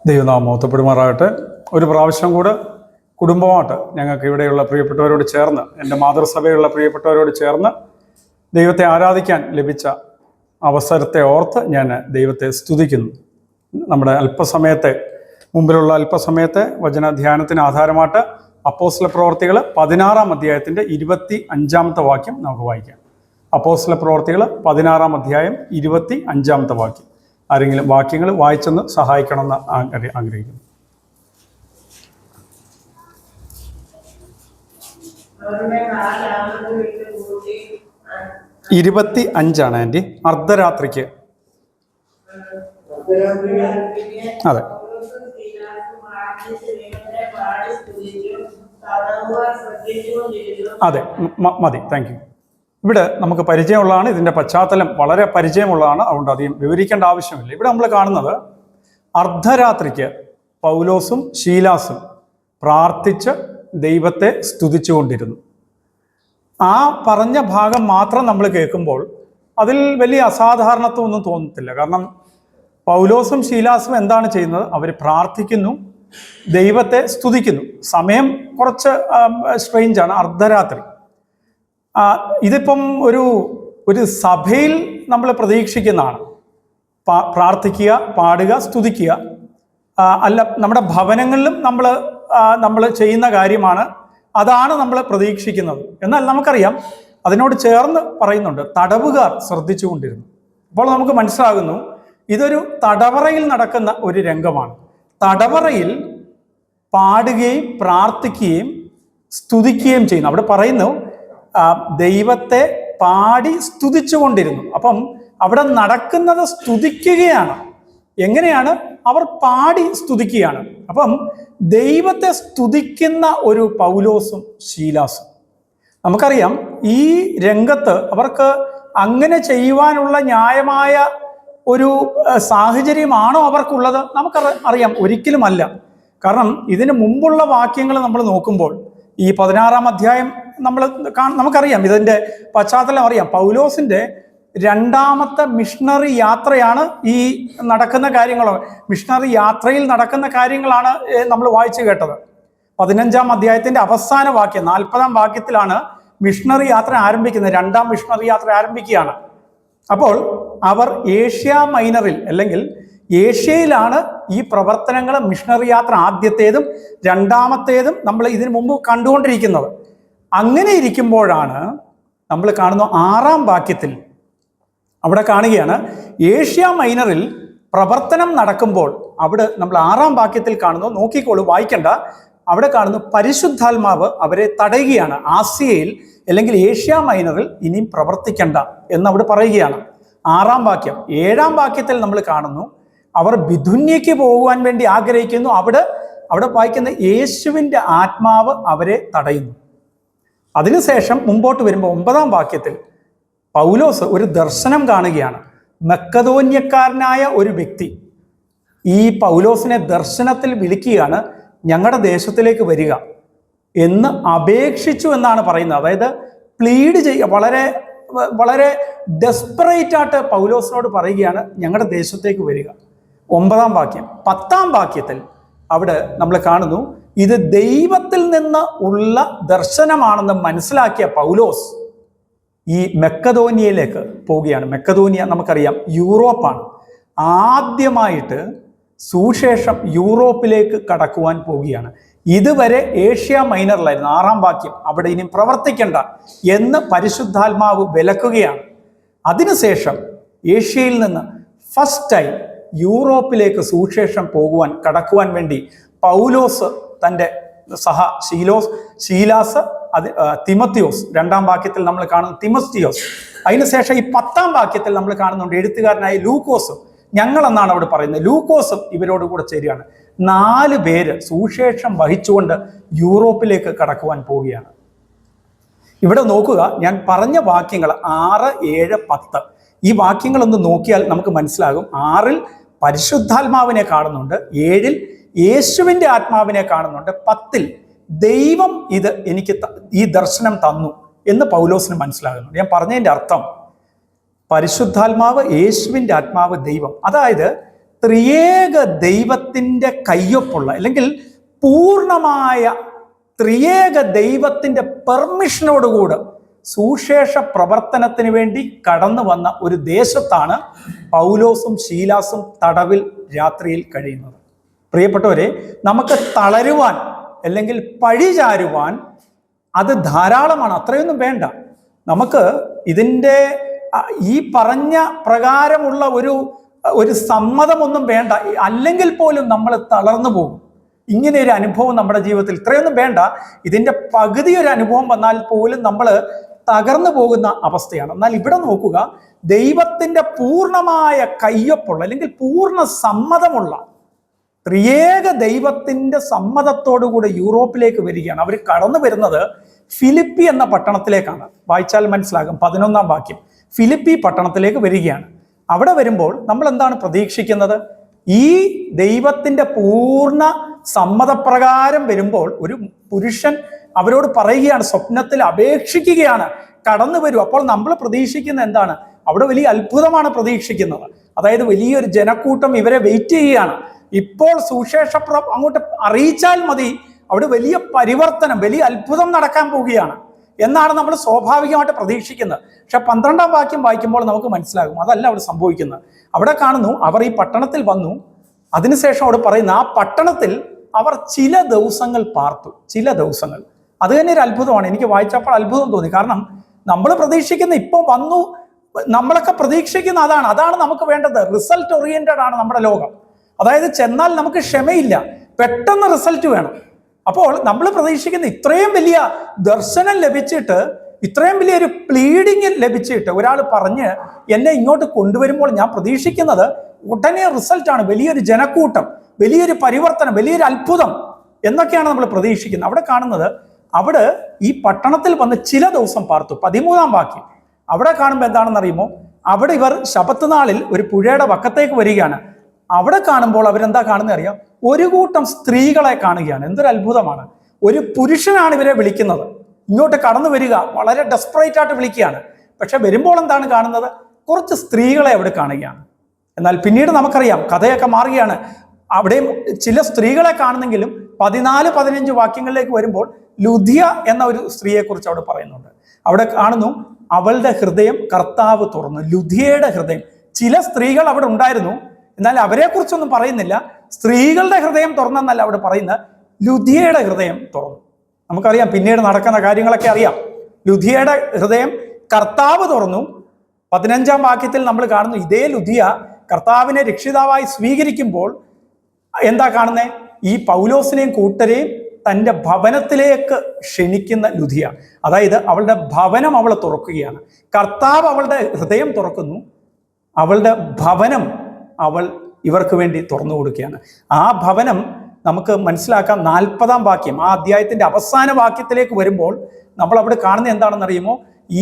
ദൈവനാമം മഹത്വപ്പെടുമാറാകട്ടെ. ഒരു പ്രാവശ്യം കൂടെ കുടുംബമായിട്ട് ഞങ്ങൾക്ക് ഇവിടെയുള്ള പ്രിയപ്പെട്ടവരോട് ചേർന്ന്, എൻ്റെ മാതൃസഭയുള്ള പ്രിയപ്പെട്ടവരോട് ചേർന്ന് ദൈവത്തെ ആരാധിക്കാൻ ലഭിച്ച അവസരത്തെ ഓർത്ത് ഞാൻ ദൈവത്തെ സ്തുതിക്കുന്നു. നമ്മുടെ മുമ്പിലുള്ള അല്പസമയത്തെ വചനധ്യാനത്തിന് ആധാരമായിട്ട് അപ്പോസ്തല പ്രവർത്തികൾ 16-ാം അധ്യായത്തിൻ്റെ 25-ാമത്തെ വാക്യം നമുക്ക് വായിക്കാം. അപ്പോസ്തല പ്രവർത്തികൾ 16-ാം അധ്യായം 25-ാമത്തെ വാക്യം. ആരെങ്കിലും വാക്യങ്ങൾ വായിച്ചെന്ന് സഹായിക്കണമെന്ന് ആഗ്രഹിക്കുന്നു. 25 ആൻറ്റി, അർദ്ധരാത്രിക്ക്. അതെ, അതെ, മതി, താങ്ക് യു. ഇവിടെ നമുക്ക് പരിചയമുള്ളതാണ്, ഇതിൻ്റെ പശ്ചാത്തലം വളരെ പരിചയമുള്ളതാണ്, അതുകൊണ്ട് അധികം വിവരിക്കേണ്ട ആവശ്യമില്ല. ഇവിടെ നമ്മൾ കാണുന്നത് അർദ്ധരാത്രിക്ക് പൗലോസും ശീലാസും പ്രാർത്ഥിച്ച് ദൈവത്തെ സ്തുതിച്ചുകൊണ്ടിരുന്നു. ആ പറഞ്ഞ ഭാഗം മാത്രം നമ്മൾ കേൾക്കുമ്പോൾ അതിൽ വലിയ അസാധാരണത്വമൊന്നും തോന്നത്തില്ല. കാരണം പൗലോസും ശീലാസും എന്താണ് ചെയ്യുന്നത്? അവർ പ്രാർത്ഥിക്കുന്നു, ദൈവത്തെ സ്തുതിക്കുന്നു. സമയം കുറച്ച് സ്ട്രെയിഞ്ചാണ്, അർദ്ധരാത്രി. ഇതിപ്പം ഒരു സഭയിൽ നമ്മൾ പ്രതീക്ഷിക്കുന്നതാണ്. പ്രാർത്ഥിക്കുക, പാടുക, സ്തുതിക്കുക. അല്ല, നമ്മുടെ ഭവനങ്ങളിലും നമ്മൾ ചെയ്യുന്ന കാര്യമാണ്. അതാണ് നമ്മൾ പ്രതീക്ഷിക്കുന്നത്. എന്നാൽ നമുക്കറിയാം, അതിനോട് ചേർന്ന് പറയുന്നുണ്ട്, തടവുകാർ ശ്രദ്ധിച്ചുകൊണ്ടിരുന്നു. അപ്പോൾ നമുക്ക് മനസ്സിലാകുന്നു ഇതൊരു തടവറയിൽ നടക്കുന്ന ഒരു രംഗമാണ്. തടവറയിൽ പാടുകയും പ്രാർത്ഥിക്കുകയും സ്തുതിക്കുകയും ചെയ്യുന്നു. അവിടെ പറയുന്നു ദൈവത്തെ പാടി സ്തുതിച്ചുകൊണ്ടിരുന്നു. അപ്പം അവിടെ നടക്കുന്നത് സ്തുതിക്കുകയാണ്. എങ്ങനെയാണ്? അവർ പാടി സ്തുതിക്കുകയാണ്. അപ്പം ദൈവത്തെ സ്തുതിക്കുന്ന ഒരു പൗലോസും ശീലാസും. നമുക്കറിയാം, ഈ രംഗത്ത് അവർക്ക് അങ്ങനെ ചെയ്യുവാനുള്ള ന്യായമായ ഒരു സാഹചര്യമാണോ അവർക്കുള്ളത്? നമുക്കറിയാം, ഒരിക്കലുമല്ല. കാരണം ഇതിന് മുമ്പുള്ള വാക്യങ്ങൾ നമ്മൾ നോക്കുമ്പോൾ, ഈ 16-ാം അധ്യായം നമുക്കറിയാം, ഇതിൻ്റെ പശ്ചാത്തലം അറിയാം. പൗലോസിൻ്റെ രണ്ടാമത്തെ മിഷണറി യാത്രയാണ് ഈ നടക്കുന്ന കാര്യങ്ങൾ. മിഷണറി യാത്രയിൽ നടക്കുന്ന കാര്യങ്ങളാണ് നമ്മൾ വായിച്ചു കേട്ടത്. 15-ാം അധ്യായത്തിൻ്റെ അവസാന വാക്യം 40-ാം വാക്യത്തിലാണ് മിഷണറി യാത്ര ആരംഭിക്കുന്നത്. രണ്ടാം മിഷണറി യാത്ര ആരംഭിക്കുകയാണ്. അപ്പോൾ അവർ ഏഷ്യ മൈനറിൽ, അല്ലെങ്കിൽ ഏഷ്യയിലാണ് ഈ പ്രവർത്തനങ്ങൾ, മിഷണറി യാത്ര ആദ്യത്തേതും രണ്ടാമത്തേതും നമ്മൾ ഇതിനു മുമ്പ് കണ്ടുകൊണ്ടിരിക്കുന്നത്. അങ്ങനെ ഇരിക്കുമ്പോഴാണ് നമ്മൾ കാണുന്ന 6-ാം വാക്യത്തിൽ അവിടെ കാണുകയാണ്, ഏഷ്യ മൈനറിൽ പ്രവർത്തനം നടക്കുമ്പോൾ അവിടെ നമ്മൾ 6-ാം വാക്യത്തിൽ കാണുന്നു. നോക്കിക്കോളൂ, വായിക്കണ്ട. അവിടെ കാണുന്നു പരിശുദ്ധാത്മാവ് അവരെ തടയുകയാണ്. ആസിയയിൽ അല്ലെങ്കിൽ ഏഷ്യ മൈനറിൽ ഇനിയും പ്രവർത്തിക്കണ്ട എന്നവിടെ പറയുകയാണ്. 6-ാം വാക്യം. 7-ാം വാക്യത്തിൽ നമ്മൾ കാണുന്നു അവർ ബിഥുന്യയ്ക്ക് പോകുവാൻ വേണ്ടി ആഗ്രഹിക്കുന്നു. അവിടെ വായിക്കുന്ന യേശുവിൻ്റെ ആത്മാവ് അവരെ തടയുന്നു. അതിനുശേഷം മുമ്പോട്ട് വരുമ്പോൾ 9-ാം വാക്യത്തിൽ പൗലോസ് ഒരു ദർശനം കാണുകയാണ്. മക്കതോന്യക്കാരനായ ഒരു വ്യക്തി ഈ പൗലോസിനെ ദർശനത്തിൽ വിളിക്കുകയാണ്, ഞങ്ങളുടെ ദേശത്തിലേക്ക് വരിക എന്ന് അപേക്ഷിച്ചു എന്നാണ് പറയുന്നത്. അതായത് പ്ലീഡ് ചെയ്യുക, വളരെ വളരെ ഡെസ്പറേറ്റ് ആയിട്ട് പൗലോസിനോട് പറയുകയാണ്, ഞങ്ങളുടെ ദേശത്തേക്ക് വരിക. 9-ാം വാക്യം. 10-ാം വാക്യത്തിൽ അവിടെ നമ്മൾ കാണുന്നു, ഇത് ദൈവത്തിൽ നിന്ന് ഉള്ള ദർശനമാണെന്ന് മനസ്സിലാക്കിയ പൗലോസ് ഈ മക്കതോനിയയിലേക്ക് പോവുകയാണ്. മക്കതോനിയ നമുക്കറിയാം യൂറോപ്പാണ്. ആദ്യമായിട്ട് സുവിശേഷം യൂറോപ്പിലേക്ക് കടക്കുവാൻ പോവുകയാണ്. ഇതുവരെ ഏഷ്യ മൈനറിലായിരുന്നു. 6-ാം വാക്യം. അവിടെ ഇനി പ്രവർത്തിക്കണ്ട എന്ന് പരിശുദ്ധാത്മാവ് വിലക്കുകയാണ്. അതിനുശേഷം ഏഷ്യയിൽ നിന്ന് ഫസ്റ്റ് ടൈം യൂറോപ്പിലേക്ക് സുവിശേഷം കടക്കുവാൻ വേണ്ടി പൗലോസ് തൻ്റെ ശീലാസ്, തിമത്തിയോസ്, 2-ാം വാക്യത്തിൽ നമ്മൾ കാണുന്നു തിമസ്തിയോസ്. അതിനുശേഷം ഈ 10-ാം വാക്യത്തിൽ നമ്മൾ കാണുന്നുണ്ട് എഴുത്തുകാരനായ ലൂക്കോസും. ഞങ്ങളെന്നാണ് അവിടെ പറയുന്നത്. ലൂക്കോസും ഇവരോട് കൂടെ ചേരുകയാണ്. 4 പേര് സുവിശേഷം വഹിച്ചുകൊണ്ട് യൂറോപ്പിലേക്ക് കടക്കുവാൻ പോവുകയാണ്. ഇവിടെ നോക്കുക, ഞാൻ പറഞ്ഞ വാക്യങ്ങൾ 6, 7, 10 ഈ വാക്യങ്ങളൊന്ന് നോക്കിയാൽ നമുക്ക് മനസ്സിലാകും. 6-ൽ പരിശുദ്ധാത്മാവിനെ കാണുന്നുണ്ട്, 7-ൽ യേശുവിൻ്റെ ആത്മാവിനെ കാണുന്നുണ്ട്, 10-ൽ ദൈവം എനിക്ക് ഈ ദർശനം തന്നു എന്ന് പൗലോസിന് മനസ്സിലാകുന്നു. ഞാൻ പറഞ്ഞതിൻ്റെ അർത്ഥം, പരിശുദ്ധാത്മാവ്, യേശുവിൻ്റെ ആത്മാവ്, ദൈവം. അതായത് ത്രിയേക ദൈവത്തിൻ്റെ കയ്യൊപ്പുള്ള അല്ലെങ്കിൽ പൂർണ്ണമായ ത്രിയേക ദൈവത്തിൻ്റെ പെർമിഷനോടുകൂടെ സുവിശേഷ പ്രവർത്തനത്തിന് വേണ്ടി കടന്നു വന്ന ഒരു ദേശത്താണ് പൗലോസും ശീലാസും തടവിൽ രാത്രിയിൽ കഴിയുന്നത്. പ്രിയപ്പെട്ടവരെ, നമുക്ക് തളരുവാൻ അല്ലെങ്കിൽ പഴിചാരുവാൻ അത് ധാരാളമാണ്, അത്രയൊന്നും വേണ്ട. നമുക്ക് ഇതിൻ്റെ ഈ പറഞ്ഞ പ്രകാരമുള്ള ഒരു സമ്മതമൊന്നും വേണ്ട. അല്ലെങ്കിൽ പോലും നമ്മൾ തളർന്നു പോകും. ഇങ്ങനെ ഒരു അനുഭവം നമ്മുടെ ജീവിതത്തിൽ ഇത്രയൊന്നും വേണ്ട. ഇതിൻ്റെ പകുതി ഒരു അനുഭവം വന്നാൽ പോലും നമ്മൾ തകർന്നു പോകുന്ന അവസ്ഥയാണ്. എന്നാൽ ഇവിടെ നോക്കുക, ദൈവത്തിൻ്റെ പൂർണ്ണമായ കയ്യൊപ്പുള്ള അല്ലെങ്കിൽ പൂർണ്ണ സമ്മതമുള്ള ത്രിയേക ദൈവത്തിൻ്റെ സമ്മതത്തോടുകൂടി യൂറോപ്പിലേക്ക് വരികയാണ്. അവർ കടന്നു വരുന്നത് ഫിലിപ്പി എന്ന പട്ടണത്തിലേക്കാണ്. വായിച്ചാൽ മനസ്സിലാകും 11-ാം വാക്യം. ഫിലിപ്പി പട്ടണത്തിലേക്ക് വരികയാണ്. അവിടെ വരുമ്പോൾ നമ്മൾ എന്താണ് പ്രതീക്ഷിക്കുന്നത്? ഈ ദൈവത്തിൻ്റെ പൂർണ്ണ സമ്മതപ്രകാരം വരുമ്പോൾ ഒരു പുരുഷൻ അവരോട് പറയുകയാണ്, സ്വപ്നത്തിൽ അപേക്ഷിക്കുകയാണ്, കടന്നു വരൂ. അപ്പോൾ നമ്മൾ പ്രതീക്ഷിക്കുന്ന എന്താണ്? അവിടെ വലിയ അത്ഭുതമാണ് പ്രതീക്ഷിക്കുന്നത്. അതായത് വലിയൊരു ജനക്കൂട്ടം ഇവരെ വെയിറ്റ് ചെയ്യുകയാണ്. ഇപ്പോൾ സുവിശേഷപ്രവ അങ്ങോട്ട് അറിയിച്ചാൽ മതി, അവിടെ വലിയ പരിവർത്തനം, വലിയ അത്ഭുതം നടക്കാൻ പോവുകയാണ് എന്നാണ് നമ്മൾ സ്വാഭാവികമായിട്ട് പ്രതീക്ഷിക്കുന്നത്. പക്ഷെ 12-ാം വാക്യം വായിക്കുമ്പോൾ നമുക്ക് മനസ്സിലാകും അതല്ല അവിടെ സംഭവിക്കുന്നത്. അവിടെ കാണുന്നു, അവർ ഈ പട്ടണത്തിൽ വന്നു. അതിനുശേഷം അവിടെ പറയുന്ന ആ പട്ടണത്തിൽ അവർ ചില ദിവസങ്ങൾ പാർത്തു. ചില ദിവസങ്ങൾ, അത് തന്നെ ഒരു അത്ഭുതമാണ്. എനിക്ക് വായിച്ചപ്പോൾ അത്ഭുതം തോന്നി. കാരണം നമ്മൾ പ്രതീക്ഷിക്കുന്ന ഇപ്പം വന്നു, നമ്മളൊക്കെ പ്രതീക്ഷിക്കുന്ന അതാണ് നമുക്ക് വേണ്ടത്. റിസൾട്ട് ഓറിയന്റഡ് ആണ് നമ്മുടെ ലോകം. അതായത് ചെന്നാൽ നമുക്ക് ക്ഷമയില്ല, പെട്ടെന്ന് റിസൾട്ട് വേണം. അപ്പോൾ നമ്മൾ പ്രതീക്ഷിക്കുന്ന ഇത്രയും വലിയ ദർശനം ലഭിച്ചിട്ട്, ഇത്രയും വലിയൊരു പ്ലീഡിങ് ലഭിച്ചിട്ട് ഒരാൾ പറഞ്ഞ് എന്നെ ഇങ്ങോട്ട് കൊണ്ടുവരുമ്പോൾ ഞാൻ പ്രതീക്ഷിക്കുന്നത് ഉടനെ റിസൾട്ടാണ്. വലിയൊരു ജനക്കൂട്ടം, വലിയൊരു പരിവർത്തനം, വലിയൊരു അത്ഭുതം എന്നൊക്കെയാണ് നമ്മൾ പ്രതീക്ഷിക്കുന്നത്. അവിടെ കാണുന്നത്, അവിടെ ഈ പട്ടണത്തിൽ വന്ന് ചില ദിവസം പാർത്തു. 13-ാം വാക്യം അവിടെ കാണുമ്പോൾ എന്താണെന്ന് അറിയുമോ? അവിടെ ഇവർ ശബത്ത് നാളിൽ ഒരു പുഴയുടെ വക്കത്തേക്ക് വരികയാണ്. അവിടെ കാണുമ്പോൾ അവരെന്താ കാണുന്നത് അറിയാം? ഒരു കൂട്ടം സ്ത്രീകളെ കാണുകയാണ്. എന്തൊരു അത്ഭുതമാണ്! ഒരു പുരുഷനാണ് ഇവരെ വിളിക്കുന്നത്, ഇങ്ങോട്ട് കടന്നു വരിക, വളരെ ഡെസ്പറേറ്റ് ആയിട്ട് വിളിക്കുകയാണ്. പക്ഷെ വരുമ്പോൾ എന്താണ് കാണുന്നത്? കുറച്ച് സ്ത്രീകളെ അവിടെ കാണുകയാണ്. എന്നാൽ പിന്നീട് നമുക്കറിയാം കഥയൊക്കെ മാറുകയാണ്. അവിടെയും ചില സ്ത്രീകളെ കാണുന്നെങ്കിലും 14-15 വാക്യങ്ങളിലേക്ക് വരുമ്പോൾ ലുദിയ എന്ന ഒരു സ്ത്രീയെക്കുറിച്ച് അവിടെ പറയുന്നുണ്ട്. അവിടെ കാണുന്നു, അവളുടെ ഹൃദയം കർത്താവ് തുറന്നു. ലുദിയയുടെ ഹൃദയം. ചില സ്ത്രീകൾ അവിടെ ഉണ്ടായിരുന്നു, എന്നാൽ അവരെ കുറിച്ചൊന്നും പറയുന്നില്ല. സ്ത്രീകളുടെ ഹൃദയം തുറന്നെന്നല്ല അവിടെ പറയുന്നത്, ലുദിയയുടെ ഹൃദയം തുറന്നു. നമുക്കറിയാം പിന്നീട് നടക്കുന്ന കാര്യങ്ങളൊക്കെ അറിയാം. ലുദിയയുടെ ഹൃദയം കർത്താവ് തുറന്നു. 15-ാം വാക്യത്തിൽ നമ്മൾ കാണുന്നു, ഇതേ ലുദിയ കർത്താവിനെ രക്ഷിതാവായി സ്വീകരിക്കുമ്പോൾ എന്താ കാണുന്നത്? ഈ പൗലോസിനെയും കൂട്ടരെയും തൻ്റെ ഭവനത്തിലേക്ക് ക്ഷണിക്കുന്ന ലുദിയ. അതായത് അവളുടെ ഭവനം അവൾ തുറക്കുകയാണ്. കർത്താവ് അവളുടെ ഹൃദയം തുറക്കുന്നു, അവളുടെ ഭവനം അവൾ ഇവർക്ക് വേണ്ടി തുറന്നു കൊടുക്കുകയാണ്. ആ ഭവനം നമുക്ക് മനസ്സിലാക്കാം. 40-ാം വാക്യം, ആ അധ്യായത്തിന്റെ അവസാന വാക്യത്തിലേക്ക് വരുമ്പോൾ നമ്മൾ അവിടെ കാണുന്നത് എന്താണെന്ന് അറിയുമോ?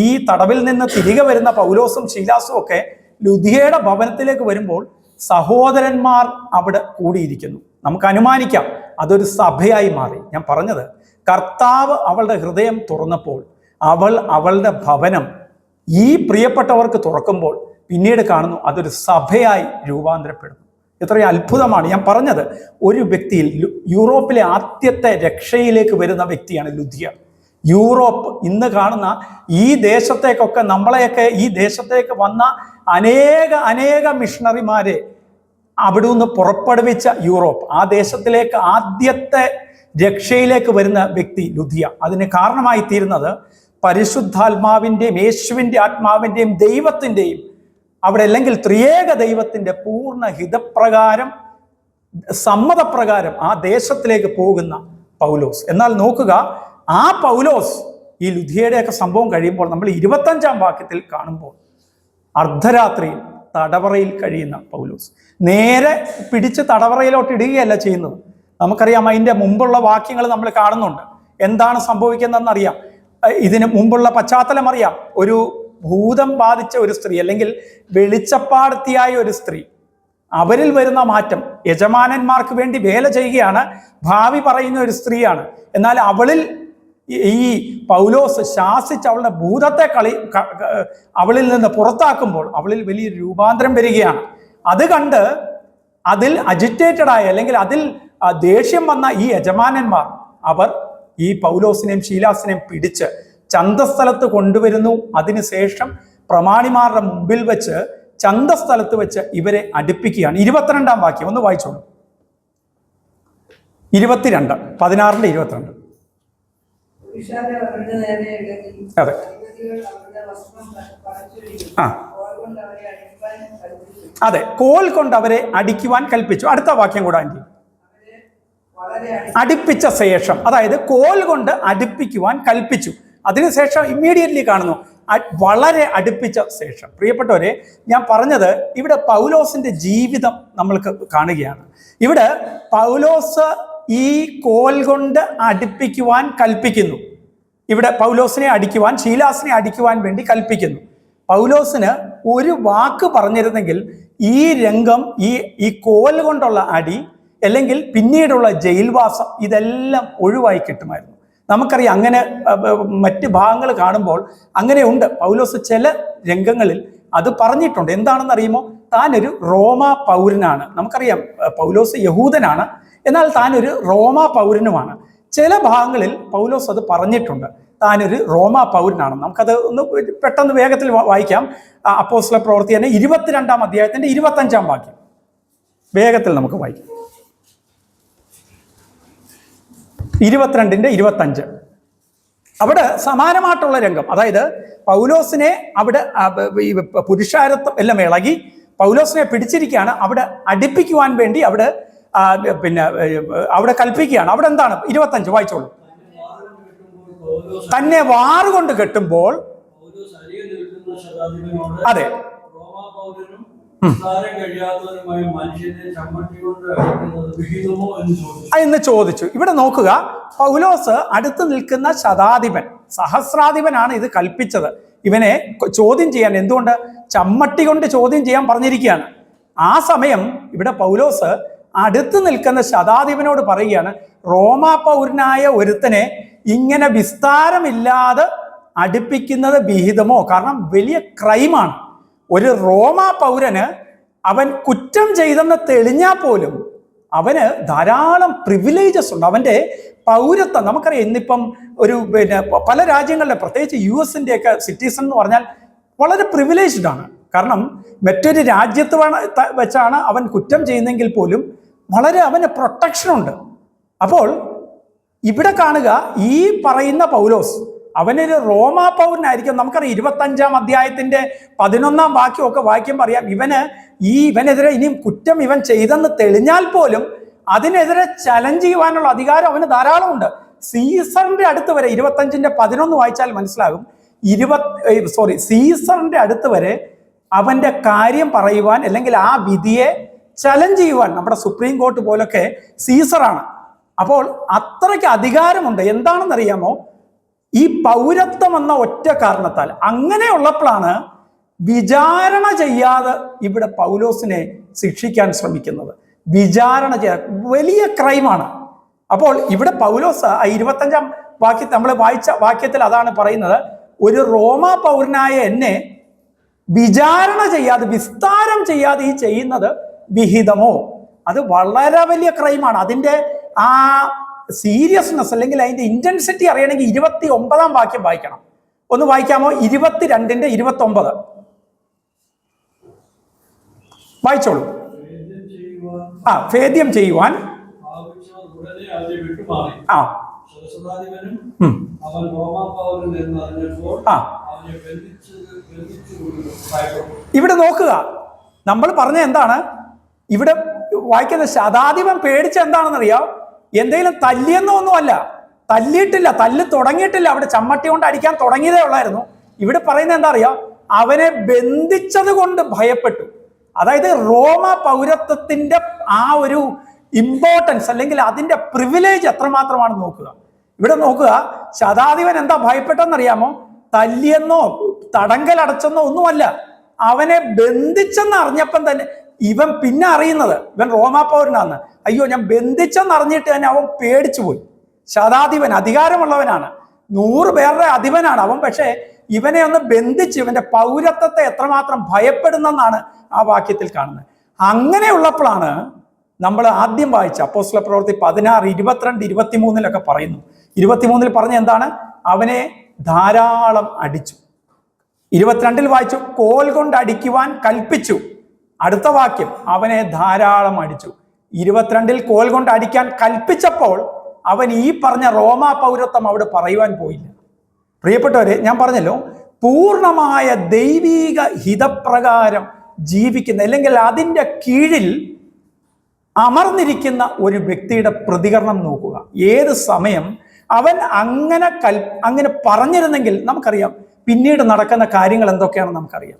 ഈ തടവിൽ നിന്ന് തിരികെ വരുന്ന പൗലോസും ശീലാസും ഒക്കെ ലുദിയയുടെ ഭവനത്തിലേക്ക് വരുമ്പോൾ സഹോദരന്മാർ അവിടെ കൂടിയിരിക്കുന്നു. നമുക്ക് അനുമാനിക്കാം അതൊരു സഭയായി മാറി. ഞാൻ പറഞ്ഞത്, കർത്താവ് അവളുടെ ഹൃദയം തുറന്നപ്പോൾ അവളുടെ ഭവനം ഈ പ്രിയപ്പെട്ടവർക്ക് തുറക്കുമ്പോൾ പിന്നീട് കാണുന്നു അതൊരു സഭയായി രൂപാന്തരപ്പെടുന്നു. ഇത്രയും അത്ഭുതമാണ്. ഞാൻ പറഞ്ഞത്, ഒരു വ്യക്തിയിൽ യൂറോപ്പിലെ ആദ്യത്തെ രക്ഷയിലേക്ക് വരുന്ന വ്യക്തിയാണ് ലുദിയ. യൂറോപ്പ് ഇന്ന് കാണുന്ന ഈ ദേശത്തേക്കൊക്കെ, നമ്മളെയൊക്കെ ഈ ദേശത്തേക്ക് വന്ന അനേക മിഷണറിമാരെ അവിടെ നിന്ന് പുറപ്പെടുവിച്ച യൂറോപ്പ്, ആ ദേശത്തിലേക്ക് ആദ്യത്തെ രക്ഷയിലേക്ക് വരുന്ന വ്യക്തി ലുദിയ. അതിന് കാരണമായി തീരുന്നത് പരിശുദ്ധാത്മാവിൻ്റെയും യേശുവിൻ്റെ ആത്മാവിൻ്റെയും ദൈവത്തിൻ്റെയും അവിടെ, അല്ലെങ്കിൽ ത്രിയേക ദൈവത്തിൻ്റെ പൂർണ്ണ ഹിതപ്രകാരം, സമ്മതപ്രകാരം ആ ദേശത്തിലേക്ക് പോകുന്ന പൗലോസ്. എന്നാൽ നോക്കുക, ആ പൗലോസ് ഈ ലുദിയയുടെയൊക്കെ സംഭവം കഴിയുമ്പോൾ നമ്മൾ 25-ാം വാക്യത്തിൽ കാണുമ്പോൾ അർദ്ധരാത്രിയിൽ തടവറയിൽ കഴിയുന്ന പൗലോസ് നേരെ പിടിച്ച് തടവറയിലോട്ട് ഇടുകയല്ല ചെയ്യുന്നത്. നമുക്കറിയാം അതിൻ്റെ മുമ്പുള്ള വാക്യങ്ങൾ നമ്മൾ കാണുന്നുണ്ട്. എന്താണ് സംഭവിക്കുന്നതെന്നറിയാം. ഇതിന് മുമ്പുള്ള പശ്ചാത്തലം അറിയാം. ഒരു ഭൂതം ബാധിച്ച ഒരു സ്ത്രീ, അല്ലെങ്കിൽ വെളിച്ചപ്പാടത്തിയായ ഒരു സ്ത്രീ, അവരിൽ വരുന്ന മാറ്റം, യജമാനന്മാർക്ക് വേണ്ടി വേല ചെയ്യുകയാണ്, ഭാവി പറയുന്ന ഒരു സ്ത്രീയാണ്. എന്നാൽ അവളിൽ ഈ പൗലോസ് ശാസിച്ച് അവളുടെ ഭൂതത്തെ അവളിൽ നിന്ന് പുറത്താക്കുമ്പോൾ അവളിൽ വലിയൊരു രൂപാന്തരം വരികയാണ്. അത് കണ്ട് അതിൽ അജിറ്റേറ്റഡ് ആയ അല്ലെങ്കിൽ അതിൽ ദേഷ്യം വന്ന ഈ യജമാനന്മാർ അവർ ഈ പൗലോസിനെയും ശീലാസിനെയും പിടിച്ച് ചന്തസ്ഥലത്ത് കൊണ്ടുവരുന്നു. അതിനുശേഷം പ്രമാണിമാരുടെ മുമ്പിൽ വെച്ച് ചന്തസ്ഥലത്ത് വെച്ച് ഇവരെ അടുപ്പിക്കുകയാണ്. 22-ാം വാക്യം ഒന്ന് വായിച്ചോളൂ. 22, 16-22. അതെ, അതെ, കോൽ കൊണ്ട് അവരെ അടിക്കുവാൻ കൽപ്പിച്ചു. അടുത്ത വാക്യം കൂടെ ആൻറ്റി. അടുപ്പിച്ച ശേഷം, അതായത് കോൽ കൊണ്ട് അടുപ്പിക്കുവാൻ കൽപ്പിച്ചു. അതിനുശേഷം ഇമ്മീഡിയറ്റ്ലി കാണുന്നു വളരെ അടുപ്പിച്ച ശേഷം. പ്രിയപ്പെട്ടവരെ, ഞാൻ പറഞ്ഞത് ഇവിടെ പൗലോസിന്റെ ജീവിതം നമ്മൾക്ക് കാണുകയാണ്. ഇവിടെ പൗലോസ് ഈ കോൽ കൊണ്ട് അടുപ്പിക്കുവാൻ കൽപ്പിക്കുന്നു. ഇവിടെ പൗലോസിനെ അടിക്കുവാൻ, ശീലാസിനെ അടിക്കുവാൻ വേണ്ടി കൽപ്പിക്കുന്നു. പൗലോസിന് ഒരു വാക്ക് പറഞ്ഞിരുന്നെങ്കിൽ ഈ രംഗം, ഈ കോൽ കൊണ്ടുള്ള അടി അല്ലെങ്കിൽ പിന്നീടുള്ള ജയിൽവാസം ഇതെല്ലാം ഒഴിവായി കിട്ടുമായിരുന്നു. നമുക്കറിയാം, അങ്ങനെ മറ്റ് ഭാഗങ്ങൾ കാണുമ്പോൾ അങ്ങനെയുണ്ട്. പൗലോസ് ചില രംഗങ്ങളിൽ അത് പറഞ്ഞിട്ടുണ്ട്. എന്താണെന്ന് അറിയുമോ? താനൊരു റോമാ പൗരനാണ്. നമുക്കറിയാം പൗലോസ് യഹൂദനാണ്, എന്നാൽ താനൊരു റോമാ പൗരനുമാണ്. ചില ഭാഗങ്ങളിൽ പൗലോസ് അത് പറഞ്ഞിട്ടുണ്ട്, താനൊരു റോമാ പൗരനാണ്. നമുക്കത് ഒന്ന് പെട്ടെന്ന് വേഗത്തിൽ വായിക്കാം. അപ്പോസ്തല പ്രവൃത്തി തന്നെ 22-ാം അധ്യായത്തിന്റെ 25-ാം വാക്യം വേഗത്തിൽ നമുക്ക് വായിക്കാം. 22-ന്റെ 25. അവിടെ സമാനമായിട്ടുള്ള രംഗം, അതായത് പൗലോസിനെ അവിടെ പുരുഷാരത്വം എല്ലാം ഇളകി പൗലോസിനെ പിടിച്ചിരിക്കുകയാണ്. അവിടെ അടുപ്പിക്കുവാൻ വേണ്ടി അവിടെ കൽപ്പിക്കുകയാണ്. അവിടെ എന്താണ്? 25 വായിച്ചോളൂ. തന്നെ വാറുകൊണ്ട് കെട്ടുമ്പോൾ, അതെ, എന്ന് ചോദിച്ചു. ഇവിടെ നോക്കുക, പൗലോസ് അടുത്ത് നിൽക്കുന്ന ശതാധിപൻ, സഹസ്രാധിപനാണ് ഇത് കൽപ്പിച്ചത്. ഇവനെ ചോദ്യം ചെയ്യാൻ, എന്തുകൊണ്ട്? ചമ്മട്ടി കൊണ്ട് ചോദ്യം ചെയ്യാൻ പറഞ്ഞിരിക്കുകയാണ്. ആ സമയം ഇവിടെ പൗലോസ് അടുത്ത് നിൽക്കുന്ന ശതാധിപനോട് പറയുകയാണ്, റോമാ പൗരനായ ഒരുത്തനെ ഇങ്ങനെ വിസ്താരമില്ലാതെ അടുപ്പിക്കുന്നത് വിഹിതമോ? കാരണം വലിയ ക്രൈമാണ്. ഒരു റോമാ പൗരന് അവൻ കുറ്റം ചെയ്തെന്ന് തെളിഞ്ഞാൽ പോലും അവന് ധാരാളം പ്രിവിലേജസ് ഉണ്ട്. അവൻ്റെ പൗരത്വം നമുക്കറിയാം. ഇന്നിപ്പം ഒരു പല രാജ്യങ്ങളിലെ, പ്രത്യേകിച്ച് US-ൻ്റെയൊക്കെ സിറ്റിസൺ എന്ന് പറഞ്ഞാൽ വളരെ പ്രിവിലേജ്ഡ് ആണ്. കാരണം മറ്റൊരു രാജ്യത്ത് വെച്ചാണ് അവൻ കുറ്റം ചെയ്യുന്നെങ്കിൽ പോലും വളരെ അവന് പ്രൊട്ടക്ഷൻ ഉണ്ട്. അപ്പോൾ ഇവിടെ കാണുക, ഈ പറയുന്ന പൗലോസ് അവനൊരു റോമാ പൗരനായിരിക്കും. നമുക്കറിയാം 25-ാം അധ്യായത്തിന്റെ 11-ാം വാക്യമൊക്കെ വായിക്കുമ്പോൾ അറിയാം, ഇവനെതിരെ ഇനിയും കുറ്റം ഇവൻ ചെയ്തെന്ന് തെളിഞ്ഞാൽ പോലും അതിനെതിരെ ചലഞ്ച് ചെയ്യുവാനുള്ള അധികാരം അവന് ധാരാളമുണ്ട്. സീസറിന്റെ അടുത്ത് വരെ 25-ന്റെ 11 വായിച്ചാൽ മനസ്സിലാകും. സീസറിന്റെ അടുത്ത് വരെ അവന്റെ കാര്യം പറയുവാൻ അല്ലെങ്കിൽ ആ വിധിയെ ചലഞ്ച് ചെയ്യുവാൻ നമ്മുടെ സുപ്രീം കോർട്ട് പോലൊക്കെ സീസറാണ്. അപ്പോൾ അത്രയ്ക്ക് അധികാരമുണ്ട്. എന്താണെന്നറിയാമോ? ഈ പൗരത്വം എന്ന ഒറ്റ കാരണത്താൽ. അങ്ങനെയുള്ളപ്പോഴാണ് വിചാരണ ചെയ്യാതെ ഇവിടെ പൗലോസിനെ ശിക്ഷിക്കാൻ ശ്രമിക്കുന്നത്. വിചാരണ ചെയ്യാൻ വലിയ ക്രൈമാണ്. അപ്പോൾ ഇവിടെ പൗലോസ് 25-ാം വാക്യത്തിൽ നമ്മൾ വായിച്ച വാക്യത്തിൽ അതാണ് പറയുന്നത്, ഒരു റോമാ പൗരനായ എന്നെ വിചാരണ ചെയ്യാതെ, വിസ്താരം ചെയ്യാതെ ഈ ചെയ്യുന്നത് വിഹിതമോ? അത് വളരെ വലിയ ക്രൈമാണ്. അതിൻ്റെ ആ സീരിയസ്നെസ് അല്ലെങ്കിൽ അതിന്റെ ഇന്റൻസിറ്റി അറിയണമെങ്കിൽ 29-ാം വാക്യം വായിക്കണം. ഒന്ന് വായിക്കാമോ? 22-ന്റെ 29 വായിച്ചോളൂ. ഭേദ്യം ചെയ്യുവാൻ ഇവിടെ നോക്കുക, നമ്മൾ പറഞ്ഞ എന്താണ്? ഇവിടെ വായിക്കുന്ന ശതാധിപൻ പേടിച്ച എന്താണെന്നറിയാം? എന്തെങ്കിലും തല്ലിയെന്നൊന്നുമല്ല, തല്ലിയിട്ടില്ല, തല്ല് തുടങ്ങിയിട്ടില്ല. അവിടെ ചമ്മട്ടി കൊണ്ട് അടിക്കാൻ തുടങ്ങിയതേ ഉള്ളായിരുന്നു. ഇവിടെ പറയുന്നത് എന്താ അറിയാം? അവനെ ബന്ധിച്ചത് കൊണ്ട് ഭയപ്പെട്ടു. അതായത് റോമ പൗരത്വത്തിന്റെ ആ ഒരു ഇമ്പോർട്ടൻസ് അല്ലെങ്കിൽ അതിന്റെ പ്രിവിലേജ് എത്രമാത്രമാണെന്ന് നോക്കുക. ഇവിടെ നോക്കുക, ശതാധിപൻ എന്താ ഭയപ്പെട്ടെന്നറിയാമോ? തല്ലിയെന്നോ തടങ്കലടച്ചെന്നോ ഒന്നുമല്ല, അവനെ ബന്ധിച്ചെന്ന് അറിഞ്ഞപ്പം തന്നെ ഇവൻ പിന്നെ അറിയുന്നത് ഇവൻ റോമാ പൗരനാന്ന്. അയ്യോ, ഞാൻ ബന്ധിച്ചെന്ന് അറിഞ്ഞിട്ട് തന്നെ അവൻ പേടിച്ചു പോയി. ശതാധിപൻ അധികാരമുള്ളവനാണ്, 100 പേരുടെ അധിപനാണ് അവൻ. പക്ഷേ ഇവനെ ഒന്ന് ബന്ധിച്ച് ഇവന്റെ പൗരത്വത്തെ എത്രമാത്രം ഭയപ്പെടുന്നെന്നാണ് ആ വാക്യത്തിൽ കാണുന്നത്. അങ്ങനെയുള്ളപ്പോഴാണ് നമ്മൾ ആദ്യം വായിച്ച അപ്പോസ്തല പ്രവൃത്തി 16, 22, 23 പറയുന്നു. 23 പറഞ്ഞ എന്താണ്? അവനെ ധാരാളം അടിച്ചു. 22 വായിച്ചു, കോൽ കൊണ്ട് അടിക്കുവാൻ കൽപ്പിച്ചു. അടുത്ത വാക്യം, അവനെ ധാരാളം അടിച്ചു. 22 കോൽ കൊണ്ട് അടിക്കാൻ കൽപ്പിച്ചപ്പോൾ അവൻ ഈ പറഞ്ഞ റോമാ പൗരത്വം അവിടെ പറയുവാൻ പോയില്ല. പ്രിയപ്പെട്ടവരെ, ഞാൻ പറഞ്ഞല്ലോ, പൂർണ്ണമായ ദൈവീക ഹിതപ്രകാരം ജീവിക്കുന്ന, അല്ലെങ്കിൽ അതിൻ്റെ കീഴിൽ അമർന്നിരിക്കുന്ന ഒരു വ്യക്തിയുടെ പ്രതികരണം നോക്കുക. ഏത് സമയം അവൻ അങ്ങനെ പറഞ്ഞിരുന്നെങ്കിൽ നമുക്കറിയാം പിന്നീട് നടക്കുന്ന കാര്യങ്ങൾ എന്തൊക്കെയാണെന്ന് നമുക്കറിയാം.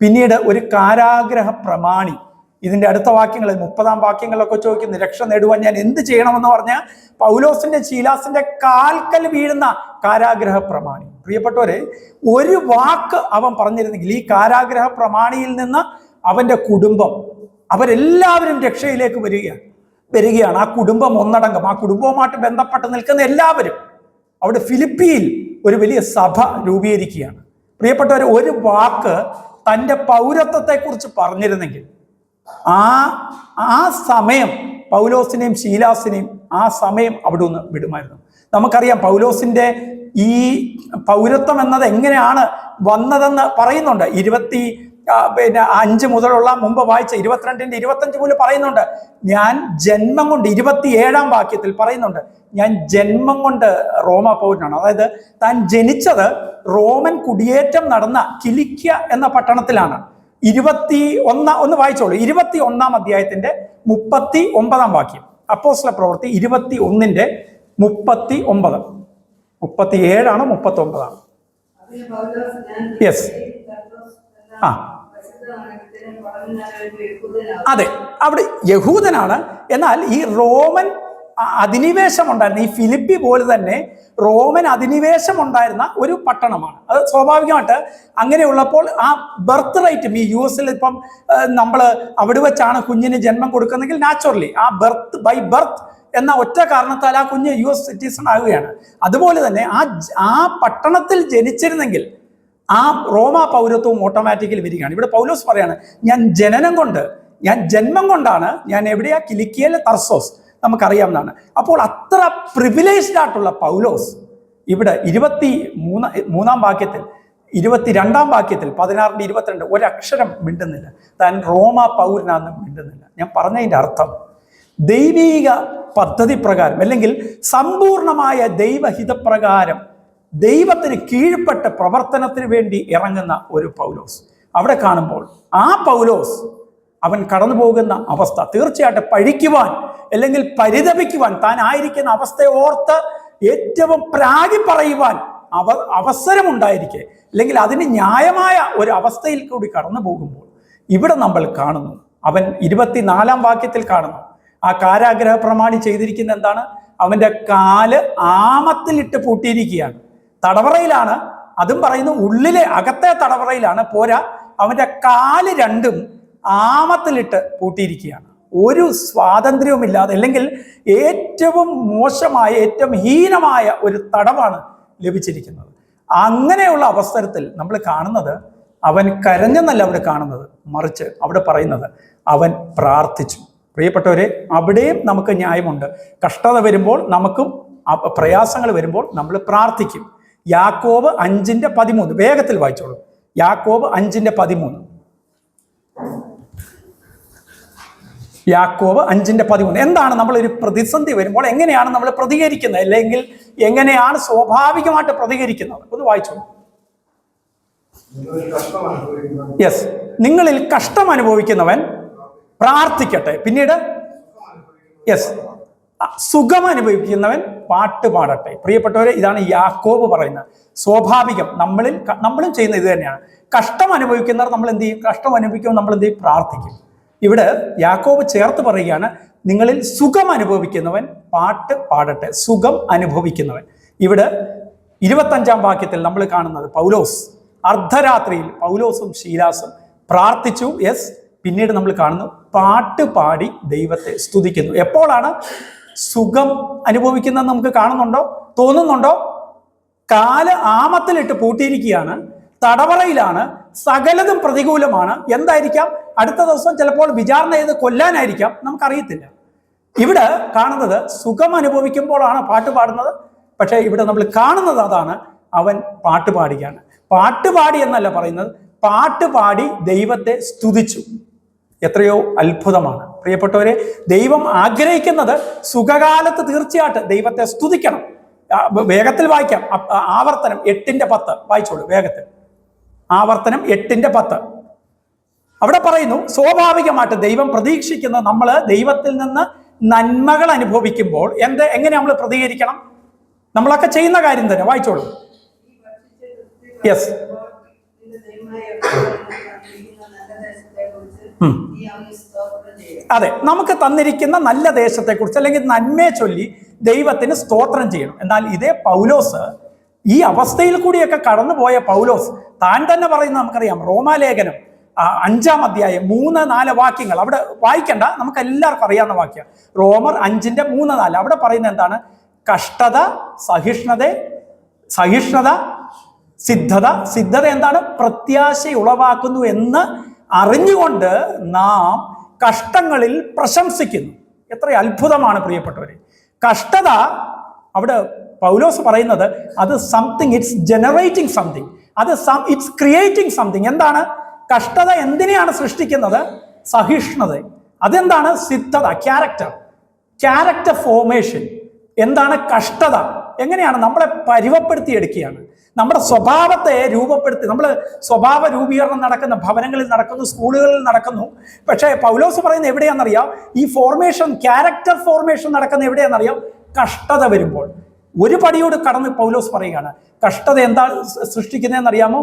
പിന്നീട് ഒരു കാരാഗ്രഹ പ്രമാണി, ഇതിന്റെ അടുത്ത വാക്യങ്ങൾ 30 വാക്യങ്ങളിലൊക്കെ ചോദിക്കുന്നു, രക്ഷ നേടുവാൻ ഞാൻ എന്ത് ചെയ്യണമെന്ന് പറഞ്ഞാൽ പൗലോസിന്റെ ശീലാസിന്റെ കാൽക്കൽ വീഴുന്ന കാരാഗ്രഹ പ്രമാണി. പ്രിയപ്പെട്ടവരെ, ഒരു വാക്ക് അവൻ പറഞ്ഞിരുന്നെങ്കിൽ ഈ കാരാഗ്രഹ പ്രമാണിയിൽ നിന്ന് അവന്റെ കുടുംബം, അവരെല്ലാവരും രക്ഷയിലേക്ക് വരികയാണ്. ആ കുടുംബം ഒന്നടങ്കം, ആ കുടുംബവുമായിട്ട് ബന്ധപ്പെട്ട് നിൽക്കുന്ന എല്ലാവരും അവിടെ ഫിലിപ്പിയിൽ ഒരു വലിയ സഭ രൂപീകരിക്കുകയാണ്. പ്രിയപ്പെട്ടവരെ, ഒരു വാക്ക് തൻ്റെ പൗരത്വത്തെക്കുറിച്ച് പറഞ്ഞിരുന്നെങ്കിൽ ആ സമയം പൗലോസിനെയും ശീലാസിനെയും ആ സമയം അവിടെ ഒന്ന് വിടുമായിരുന്നു. നമുക്കറിയാം പൗലോസിന്റെ ഈ പൗരത്വം എന്നത് എങ്ങനെയാണ് വന്നതെന്ന് പറയുന്നുണ്ട്. 5 മുതലുള്ള മുമ്പ് വായിച്ച 22-ന്റെ 25 മുതൽ പറയുന്നുണ്ട്, ഞാൻ ജന്മം കൊണ്ട്, 27 വാക്യത്തിൽ പറയുന്നുണ്ട്, ഞാൻ ജന്മം കൊണ്ട് റോമ പൗരനാണ്. അതായത് താൻ ജനിച്ചത് റോമൻ കുടിയേറ്റം നടന്ന കിലിക്യ എന്ന പട്ടണത്തിലാണ്. 21 ഒന്ന് വായിച്ചോളൂ, 21 അധ്യായത്തിന്റെ 39 വാക്യം. അപ്പോസ്തല പ്രവൃത്തി 21-ന്റെ 39, 37 39. യെസ്, അതെ, അവിടെ യഹൂദനാണ്. എന്നാൽ ഈ റോമൻ അധിനിവേശം ഉണ്ടായിരുന്ന, ഈ ഫിലിപ്പി പോലെ തന്നെ റോമൻ അധിനിവേശം ഉണ്ടായിരുന്ന ഒരു പട്ടണമാണ്. അത് സ്വാഭാവികമായിട്ട് അങ്ങനെയുള്ളപ്പോൾ ആ ബർത്ത് റൈറ്റും, ഈ US ഇപ്പം നമ്മൾ അവിടെ വെച്ചാണ് കുഞ്ഞിന് ജന്മം കൊടുക്കുന്നെങ്കിൽ നാച്ചുറലി ആ ബൈ ബർത്ത് എന്ന ഒറ്റ കാരണത്താൽ ആ കുഞ്ഞ് US സിറ്റിസൺ ആകുകയാണ്. അതുപോലെ തന്നെ ആ പട്ടണത്തിൽ ജനിച്ചിരുന്നെങ്കിൽ ആ റോമാ പൗരത്വവും ഓട്ടോമാറ്റിക്കലി വരികയാണ്. ഇവിടെ പൗലോസ് പറയാണ്, ഞാൻ ജന്മം കൊണ്ടാണ് ഞാൻ എവിടെയാ, കിലിക്കിയയിലെ തർസോസ്, നമുക്കറിയാവുന്നതാണ്. അപ്പോൾ അത്ര പ്രിവിലേജ്ഡ് ആയിട്ടുള്ള പൗലോസ് ഇവിടെ 23 വാക്യത്തിൽ, 22 വാക്യത്തിൽ, 16-ന്റെ 22 ഒരക്ഷരം മിണ്ടുന്നില്ല. താൻ റോമാ പൗരനാന്ന് മിണ്ടുന്നില്ല. ഞാൻ പറഞ്ഞതിൻ്റെ അർത്ഥം, ദൈവീക പദ്ധതി പ്രകാരം, അല്ലെങ്കിൽ സമ്പൂർണമായ ദൈവഹിതപ്രകാരം ദൈവത്തിന് കീഴ്പ്പെട്ട പ്രവർത്തനത്തിന് വേണ്ടി ഇറങ്ങുന്ന ഒരു പൗലോസ് അവിടെ കാണുമ്പോൾ, ആ പൗലോസ് അവൻ കടന്നു പോകുന്ന അവസ്ഥ തീർച്ചയായിട്ടും പഴിക്കുവാൻ അല്ലെങ്കിൽ പരിതപിക്കുവാൻ, താൻ ആയിരിക്കുന്ന അവസ്ഥയെ ഓർത്ത് ഏറ്റവും പ്രാഗി പറയുവാൻ അവസരമുണ്ടായിരിക്കെ, അല്ലെങ്കിൽ അതിന് ന്യായമായ ഒരു അവസ്ഥയിൽ കൂടി കടന്നു പോകുമ്പോൾ ഇവിടെ നമ്മൾ കാണുന്നു, അവൻ 24 വാക്യത്തിൽ കാണുന്നു, ആ കാരാഗ്രഹ പ്രമാണി ചെയ്തിരിക്കുന്ന എന്താണ്? അവന്റെ കാല് ആമത്തിലിട്ട് പൂട്ടിയിരിക്കുകയാണ്. തടവറയിലാണ്, അതും പറയുന്നു ഉള്ളിലെ അകത്തെ തടവറയിലാണ്. പോരാ, അവന്റെ കാല് രണ്ടും ആമത്തിലിട്ട് പൂട്ടിയിരിക്കുകയാണ്. ഒരു സ്വാതന്ത്ര്യവുമില്ലാതെ, അല്ലെങ്കിൽ ഏറ്റവും മോശമായ, ഏറ്റവും ഹീനമായ ഒരു തടവാണ് ലഭിച്ചിരിക്കുന്നത്. അങ്ങനെയുള്ള അവസരത്തിൽ നമ്മൾ കാണുന്നത്, അവൻ കരഞ്ഞെന്നല്ല അവിടെ കാണുന്നത്, മറിച്ച് അവിടെ പറയുന്നത് അവൻ പ്രാർത്ഥിച്ചു. പ്രിയപ്പെട്ടവരെ, അവിടെയും നമുക്ക് ന്യായമുണ്ട്. കഷ്ടത വരുമ്പോൾ, നമുക്കും പ്രയാസങ്ങൾ വരുമ്പോൾ നമ്മൾ പ്രാർത്ഥിക്കും. യാക്കോബ് 5:13 വേഗത്തിൽ വായിച്ചോളൂ. യാക്കോബ് 5:13. യാക്കോബ് 5:13. എന്താണ് നമ്മളൊരു പ്രതിസന്ധി വരുമ്പോൾ എങ്ങനെയാണ് നമ്മൾ പ്രതികരിക്കുന്നത്, അല്ലെങ്കിൽ എങ്ങനെയാണ് സ്വാഭാവികമായിട്ട് പ്രതികരിക്കുന്നത്? ഒന്ന് വായിച്ചോളൂ. യെസ്, നിങ്ങളിൽ കഷ്ടം അനുഭവിക്കുന്നവൻ പ്രാർത്ഥിക്കട്ടെ. പിന്നീട് യെസ്, സുഖം അനുഭവിക്കുന്നവൻ പാട്ട് പാടട്ടെ. പ്രിയപ്പെട്ടവരെ, ഇതാണ് യാക്കോബ് പറയുന്നത്. സ്വാഭാവികം നമ്മളും ചെയ്യുന്ന ഇത് തന്നെയാണ്. കഷ്ടം അനുഭവിക്കുന്നവർ നമ്മൾ എന്ത് ചെയ്യും? കഷ്ടം അനുഭവിക്കുമ്പോൾ നമ്മൾ എന്ത് ചെയ്യും? പ്രാർത്ഥിക്കും. ഇവിടെ യാക്കോബ് ചേർത്ത് പറയുകയാണ്, നിങ്ങളിൽ സുഖം അനുഭവിക്കുന്നവൻ പാട്ട് പാടട്ടെ. സുഖം അനുഭവിക്കുന്നവൻ. ഇവിടെ 25 വാക്യത്തിൽ നമ്മൾ കാണുന്നത്, പൗലോസ് അർദ്ധരാത്രിയിൽ പൗലോസും ശീലാസും പ്രാർത്ഥിച്ചു. യെസ്, പിന്നീട് നമ്മൾ കാണുന്നു പാട്ട് പാടി ദൈവത്തെ സ്തുതിക്കുന്നു. എപ്പോഴാണ് സുഖം അനുഭവിക്കുന്നത് നമുക്ക് കാണുന്നുണ്ടോ, തോന്നുന്നുണ്ടോ? കാല് ആമത്തിലിട്ട് പൂട്ടിയിരിക്കുകയാണ്, തടവറയിലാണ്, സകലതും പ്രതികൂലമാണ്. എന്തായിരിക്കാം? അടുത്ത ദിവസം ചിലപ്പോൾ വിചാരണ ചെയ്ത് കൊല്ലാനായിരിക്കാം, നമുക്കറിയത്തില്ല. ഇവിടെ കാണുന്നത് സുഖം അനുഭവിക്കുമ്പോഴാണ് പാട്ട് പാടുന്നത്. പക്ഷേ ഇവിടെ നമ്മൾ കാണുന്നത് അതാണ്, അവൻ പാട്ട് പാടുകയാണ്. പാട്ടുപാടി എന്നല്ല പറയുന്നത്, പാട്ടുപാടി ദൈവത്തെ സ്തുതിച്ചു. എത്രയോ അത്ഭുതമാണ് പ്രിയപ്പെട്ടവരെ. ദൈവം ആഗ്രഹിക്കുന്നത് സുഖകാലത്ത് തീർച്ചയായിട്ടും ദൈവത്തെ സ്തുതിക്കണം. വേഗത്തിൽ വായിക്കാം. ആവർത്തനം 8:10 വായിച്ചോളൂ വേഗത്തിൽ. ആവർത്തനം 8:10 അവിടെ പറയുന്നു, സ്വാഭാവികമായിട്ട് ദൈവം പ്രതീക്ഷിക്കുന്നത് നമ്മൾ ദൈവത്തിൽ നിന്ന് നന്മകൾ അനുഭവിക്കുമ്പോൾ എങ്ങനെ നമ്മൾ പ്രതികരിക്കണം? നമ്മളൊക്കെ ചെയ്യുന്ന കാര്യം തന്നെ. വായിച്ചോളൂ. യെസ്. അതെ, നമുക്ക് തന്നിരിക്കുന്ന നല്ല ദേശത്തെക്കുറിച്ച് അല്ലെങ്കിൽ നന്മയെ ചൊല്ലി ദൈവത്തിന് സ്തോത്രം ചെയ്യണം. എന്നാൽ ഇതേ പൗലോസ്, ഈ അവസ്ഥയിൽ കൂടിയൊക്കെ കടന്നുപോയ പൗലോസ് താൻ തന്നെ പറയുന്നത് നമുക്കറിയാം. റോമാലേഖനം 5-ാം അധ്യായം 3-4 വാക്യങ്ങൾ അവിടെ വായിക്കണ്ട, നമുക്ക് എല്ലാവർക്കും അറിയാവുന്ന വാക്യം. റോമർ 5:3-4 അവിടെ പറയുന്നത് എന്താണ്? കഷ്ടത, സഹിഷ്ണുത, സിദ്ധത എന്താണ്? പ്രത്യാശ ഉളവാക്കുന്നു എന്ന് അറിഞ്ഞുകൊണ്ട് നാം കഷ്ടങ്ങളിൽ പ്രശംസിക്കുന്നു. എത്ര അത്ഭുതമാണ് പ്രിയപ്പെട്ടവരെ. കഷ്ടത അവിടെ പൗലോസ് പറയുന്നത് അത് സംതിങ്, ഇറ്റ്സ് ജനറേറ്റിംഗ് സംതിങ്, അത് ഇറ്റ്സ് ക്രിയേറ്റിംഗ് സംതിങ്. എന്താണ് കഷ്ടത? എന്തിനെയാണ് സൃഷ്ടിക്കുന്നത്? സഹിഷ്ണുത. അതെന്താണ്? സിദ്ധത, ക്യാരക്ടർ ഫോർമേഷൻ. എന്താണ് കഷ്ടത? എങ്ങനെയാണ്? നമ്മളെ പരുവപ്പെടുത്തിയെടുക്കുകയാണ്, നമ്മുടെ സ്വഭാവത്തെ രൂപപ്പെടുത്തി. നമ്മൾ സ്വഭാവ രൂപീകരണം നടക്കുന്ന ഭവനങ്ങളിൽ നടക്കുന്നു, സ്കൂളുകളിൽ നടക്കുന്നു. പക്ഷേ പൗലോസ് പറയുന്നത് എവിടെയാണെന്നറിയാം? ഈ ഫോർമേഷൻ, ക്യാരക്ടർ ഫോർമേഷൻ നടക്കുന്ന എവിടെയാണെന്നറിയാം? കഷ്ടത വരുമ്പോൾ. ഒരു പടിയോട് കടന്ന് പൗലോസ് പറയുകയാണ്, കഷ്ടത എന്താ സൃഷ്ടിക്കുന്നതെന്നറിയാമോ?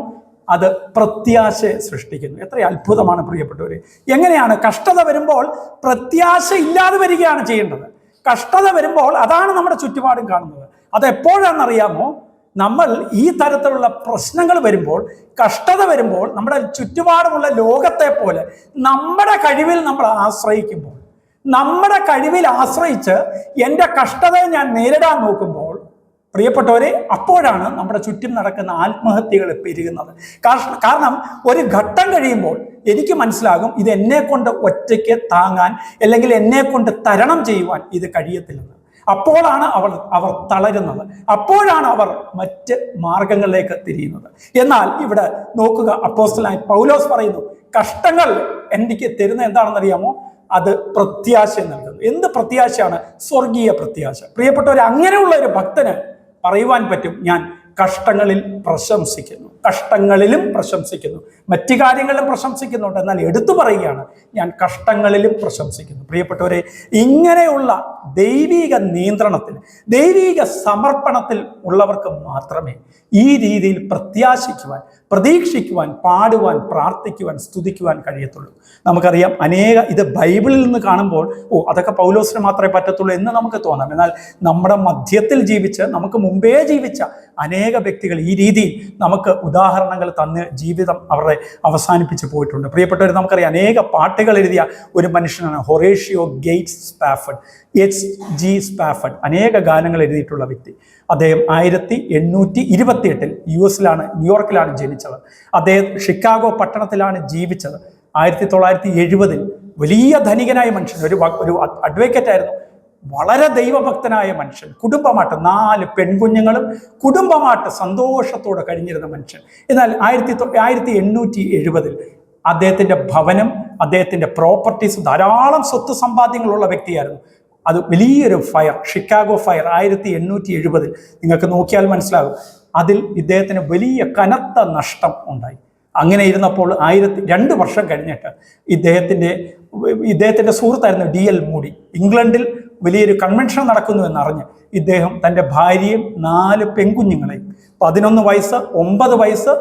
അത് പ്രത്യാശ സൃഷ്ടിക്കുന്നു. എത്ര അത്ഭുതമാണ് പ്രിയപ്പെട്ടവരെ. എങ്ങനെയാണ്? കഷ്ടത വരുമ്പോൾ പ്രത്യാശ ഇല്ലാതെ വരികയാണ് ചെയ്യേണ്ടത്. കഷ്ടത വരുമ്പോൾ അതാണ് നമ്മുടെ ചുറ്റുപാടും കാണുന്നത്. അത് എപ്പോഴാണെന്നറിയാമോ? നമ്മൾ ഈ തരത്തിലുള്ള പ്രശ്നങ്ങൾ വരുമ്പോൾ, കഷ്ടത വരുമ്പോൾ, നമ്മുടെ ചുറ്റുപാടുമുള്ള ലോകത്തെ പോലെ നമ്മുടെ കഴിവിൽ നമ്മൾ ആശ്രയിക്കുമ്പോൾ, നമ്മുടെ കഴിവിൽ ആശ്രയിച്ച് എൻ്റെ കഷ്ടതയെ ഞാൻ നേരിടാൻ നോക്കുമ്പോൾ പ്രിയപ്പെട്ടവരെ, അപ്പോഴാണ് നമ്മുടെ ചുറ്റും നടക്കുന്ന ആത്മഹത്യകൾ പെരുകുന്നത്. കാരണം ഒരു ഘട്ടം കഴിയുമ്പോൾ എനിക്ക് മനസ്സിലാകും, ഇത് എന്നെ കൊണ്ട് ഒറ്റയ്ക്ക് താങ്ങാൻ അല്ലെങ്കിൽ എന്നെ കൊണ്ട് തരണം ചെയ്യുവാൻ ഇത് കഴിയത്തില്ലെന്ന്. അപ്പോഴാണ് അവർ തളരുന്നത്, അപ്പോഴാണ് അവർ മറ്റ് മാർഗങ്ങളിലേക്ക് തിരിയുന്നത്. എന്നാൽ ഇവിടെ നോക്കുക, അപ്പോസ്തലനായ പൗലോസ് പറയുന്നു, കഷ്ടങ്ങൾ എനിക്ക് തരുന്ന എന്താണെന്നറിയാമോ? അത് പ്രത്യാശ നൽകുന്നു. എന്ത് പ്രത്യാശയാണ്? സ്വർഗീയ പ്രത്യാശ. പ്രിയപ്പെട്ടവരെ, അങ്ങനെയുള്ള ഒരു ഭക്തന് പറയുവാൻ പറ്റും, ഞാൻ കഷ്ടങ്ങളിൽ പ്രശംസിക്കുന്നു, കഷ്ടങ്ങളിലും പ്രശംസിക്കുന്നു. മറ്റു കാര്യങ്ങളിലും പ്രശംസിക്കുന്നുണ്ട്, എന്നാൽ എടുത്തു പറയുകയാണ്, ഞാൻ കഷ്ടങ്ങളിലും പ്രശംസിക്കുന്നു. പ്രിയപ്പെട്ടവരെ, ഇങ്ങനെയുള്ള ദൈവിക നിയന്ത്രണത്തിൽ, ദൈവിക സമർപ്പണത്തിൽ ഉള്ളവർക്ക് മാത്രമേ ഈ രീതിയിൽ പ്രത്യാശിക്കുവാൻ, പ്രതീക്ഷിക്കുവാൻ, പാടുവാൻ, പ്രാർത്ഥിക്കുവാൻ, സ്തുതിക്കുവാൻ കഴിയത്തുള്ളൂ. നമുക്കറിയാം, ഇത് ബൈബിളിൽ നിന്ന് കാണുമ്പോൾ അതൊക്കെ പൗലോസിന് മാത്രമേ പറ്റത്തുള്ളൂ എന്ന് നമുക്ക് തോന്നാം. എന്നാൽ നമ്മുടെ മധ്യത്തിൽ ജീവിച്ച്, നമുക്ക് മുമ്പേ ജീവിച്ച അനേക വ്യക്തികൾ ഈ രീതിയിൽ നമുക്ക് ഉദാഹരണങ്ങൾ തന്ന് ജീവിതം അവരുടെ അവസാനിപ്പിച്ച് പോയിട്ടുണ്ട്. പ്രിയപ്പെട്ടവർ, നമുക്കറിയാം, അനേക പാട്ടുകൾ എഴുതിയ ഒരു മനുഷ്യനാണ് ഹൊറേഷ്യോ ഗേറ്റ്സ് സ്പാഫർഡ്, H.G. സ്പാഫർഡ്. അനേക ഗാനങ്ങൾ എഴുതിയിട്ടുള്ള വ്യക്തി. അദ്ദേഹം 1828 US-ലാണ്, ന്യൂയോർക്കിലാണ് ജനിച്ചത്. അദ്ദേഹം ഷിക്കാഗോ പട്ടണത്തിലാണ് ജീവിച്ചത്. 1970 വലിയ ധനികനായ മനുഷ്യൻ, ഒരു അഡ്വക്കേറ്റ് ആയിരുന്നു, വളരെ ദൈവഭക്തനായ മനുഷ്യൻ, കുടുംബമായിട്ട് 4 പെൺകുഞ്ഞുങ്ങളും കുടുംബമായിട്ട് സന്തോഷത്തോടെ കഴിഞ്ഞിരുന്ന മനുഷ്യൻ. എന്നാൽ 1870 അദ്ദേഹത്തിൻ്റെ ഭവനം, അദ്ദേഹത്തിൻ്റെ പ്രോപ്പർട്ടീസ്, ധാരാളം സ്വത്ത് സമ്പാദ്യങ്ങളുള്ള വ്യക്തിയായിരുന്നു. അത് വലിയൊരു ഫയർ, ഷിക്കാഗോ ഫയർ 1870 നിങ്ങൾക്ക് നോക്കിയാൽ മനസ്സിലാകും. അതിൽ ഇദ്ദേഹത്തിന് വലിയ കനത്ത നഷ്ടം ഉണ്ടായി. അങ്ങനെ ഇരുന്നപ്പോൾ 2 വർഷം കഴിഞ്ഞിട്ട് ഇദ്ദേഹത്തിൻ്റെ സുഹൃത്തായിരുന്നു D.L. മൂഡി, ഇംഗ്ലണ്ടിൽ വലിയൊരു കൺവെൻഷൻ നടക്കുന്നു എന്നറിഞ്ഞ് ഇദ്ദേഹം തൻ്റെ ഭാര്യയും 4 പെൺകുഞ്ഞുങ്ങളെയും, 11 വയസ്സ്, 9 വയസ്സ്,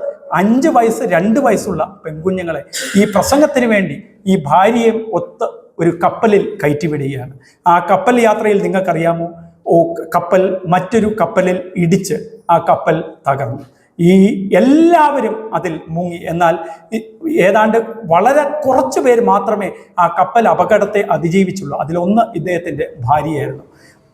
5 വയസ്സ്, 2 വയസ്സുള്ള പെൺകുഞ്ഞുങ്ങളെ ഈ പ്രസംഗത്തിന് വേണ്ടി ഈ ഭാര്യയും ഒത്ത് ഒരു കപ്പലിൽ കയറ്റിവിടുകയാണ്. ആ കപ്പൽ യാത്രയിൽ നിങ്ങൾക്കറിയാമോ, കപ്പൽ മറ്റൊരു കപ്പലിൽ ഇടിച്ച് ആ കപ്പൽ തകർന്നു. ഈ എല്ലാവരും അതിൽ മുങ്ങി. എന്നാൽ ഏതാണ്ട് വളരെ കുറച്ച് പേര് മാത്രമേ ആ കപ്പൽ അപകടത്തെ അതിജീവിച്ചുള്ളൂ. അതിലൊന്ന് ഇദ്ദേഹത്തിൻ്റെ ഭാര്യയായിരുന്നു.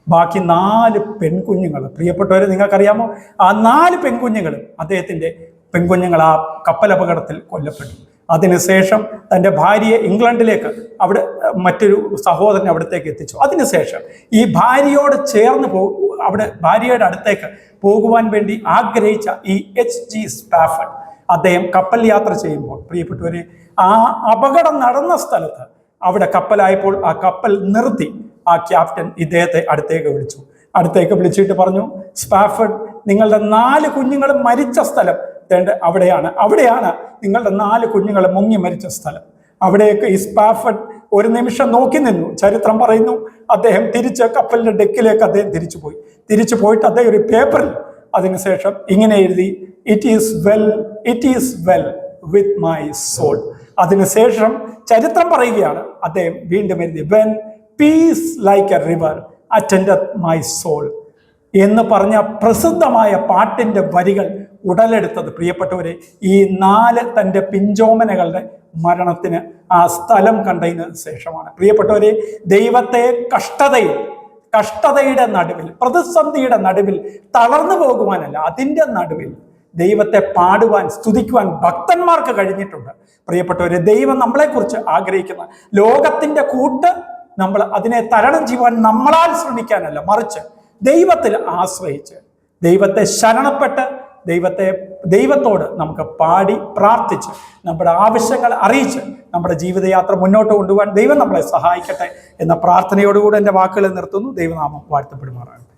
ബാക്കി 4 പെൺകുഞ്ഞുങ്ങൾ, പ്രിയപ്പെട്ടവരെ നിങ്ങൾക്കറിയാമോ, ആ 4 പെൺകുഞ്ഞുങ്ങളും അദ്ദേഹത്തിൻ്റെ പെൺകുഞ്ഞുങ്ങൾ ആ കപ്പൽ അപകടത്തിൽ കൊല്ലപ്പെട്ടു. അതിനുശേഷം തൻ്റെ ഭാര്യയെ ഇംഗ്ലണ്ടിലേക്ക് അവിടെ മറ്റൊരു സഹോദരൻ അവിടത്തേക്ക് എത്തിച്ചു. അതിനുശേഷം ഈ ഭാര്യയോട് ചേർന്ന് അവിടെ ഭാര്യയുടെ അടുത്തേക്ക് പോകുവാൻ വേണ്ടി ആഗ്രഹിച്ച ഈ H.G. സ്പാഫർഡ് അദ്ദേഹം കപ്പൽ യാത്ര ചെയ്യുമ്പോൾ പ്രിയപ്പെട്ടവരെ ആ അപകടം നടന്ന സ്ഥലത്ത് അവിടെ കപ്പലായപ്പോൾ ആ കപ്പൽ നിർത്തി ആ ക്യാപ്റ്റൻ ഇദ്ദേഹത്തെ അടുത്തേക്ക് വിളിച്ചിട്ട് പറഞ്ഞു, സ്പാഫർഡ്, നിങ്ങളുടെ 4 കുഞ്ഞുങ്ങളും മരിച്ച സ്ഥലം അവിടെയാണ് നിങ്ങളുടെ 4 കുഞ്ഞുങ്ങൾ മുങ്ങി മരിച്ച സ്ഥലം. അവിടേക്ക് ഈ സ്പാഫർഡ് ഒരു നിമിഷം നോക്കി നിന്നു. ചരിത്രം പറയുന്നു അദ്ദേഹം തിരിച്ച് കപ്പലിന്റെ ഡെക്കിലേക്ക് അദ്ദേഹം തിരിച്ചു പോയിട്ട് അദ്ദേഹം ഒരു പേപ്പറിൽ അതിനുശേഷം ഇങ്ങനെ എഴുതി, it is well with my soul. അതിനുശേഷം ചരിത്രം പറയുകയാണ് അദ്ദേഹം വീണ്ടും എഴുതി, when peace like a river attendeth my soul എന്ന് പറഞ്ഞ പ്രസിദ്ധമായ പാട്ടിന്റെ വരികൾ ഉടലെടുത്തത് പ്രിയപ്പെട്ടവരെ ഈ 4 തൻ്റെ പിഞ്ചോമനകളുടെ മരണത്തിന് ആ സ്ഥലം കണ്ടതിന് ശേഷമാണ്. പ്രിയപ്പെട്ടവരെ, ദൈവത്തെ കഷ്ടതയുടെ നടുവിൽ, പ്രതിസന്ധിയുടെ നടുവിൽ തളർന്നു പോകുവാനല്ല, അതിൻ്റെ നടുവിൽ ദൈവത്തെ പാടുവാൻ, സ്തുതിക്കുവാൻ ഭക്തന്മാർക്ക് കഴിഞ്ഞിട്ടുണ്ട്. പ്രിയപ്പെട്ടവരെ, ദൈവം നമ്മളെക്കുറിച്ച് ആഗ്രഹിക്കുന്ന ലോകത്തിന്റെ കൂട്ട് നമ്മൾ അതിനെ തരണം ചെയ്യുവാൻ നമ്മളാൽ ശ്രമിക്കാനല്ല, മറിച്ച് ദൈവത്തിൽ ആശ്രയിച്ച്, ദൈവത്തെ ശരണപ്പെട്ട്, ദൈവത്തോട് നമുക്ക് പാടി പ്രാർത്ഥിച്ച്, നമ്മുടെ ആവശ്യങ്ങൾ അറിയിച്ച് നമ്മുടെ ജീവിതയാത്ര മുന്നോട്ട് കൊണ്ടുപോകാൻ ദൈവം നമ്മളെ സഹായിക്കട്ടെ എന്ന പ്രാർത്ഥനയോടുകൂടി എൻ്റെ വാക്കുകൾ നിർത്തുന്നു. ദൈവനാമം വാഴ്ത്തപ്പെടുമാറാകട്ടെ.